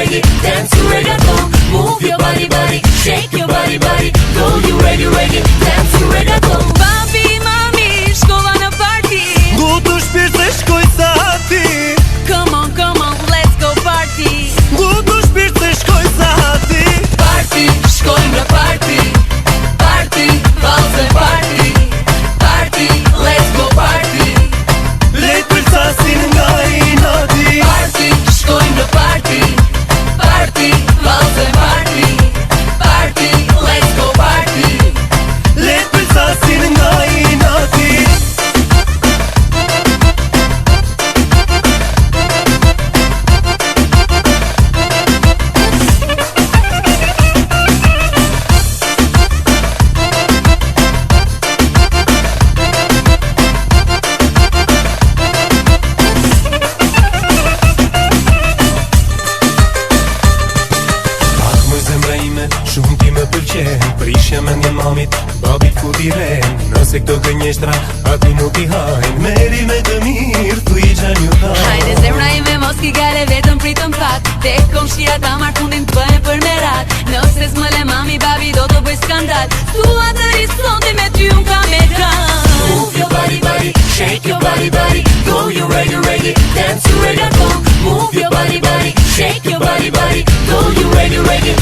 reggae, dance to reggaeton. Move your body, body, shake your body, body. Go you reggae, dance to reggaeton. Papi, mami, shkova në party. Ngu të shpirë se shkoj sa ti. Come on, let's go party. Ngu të shpirë se shkoj sa ti. Party, shkojmë në party. Party, valse party. Party, let's go party. Lejt për sasin nga i nati. Party, shkojmë në party. Party, valse party. Party, let's go party. Lejt për sasin nga i nati. Shumë ti më pëlqen, prishja me një mamit, babit ku t'i ren. Nëse këto gënjeshtra, ati nuk i hajn. Meri me të mirë, tu i gjan ju hajn. Hajde zemra ime mos ki gale, vetëm pritëm pak. Tek komshira ta marrë fundin të bëjmë për merat. Nëse s'më le mami, babi do të bëj skandal. Tua të risonti me ty unë ka me dran. Move your body, body, shake your body, body. Go you reggae, dance to reggaeton. Move your body, body, shake your body, body. Go you reggae,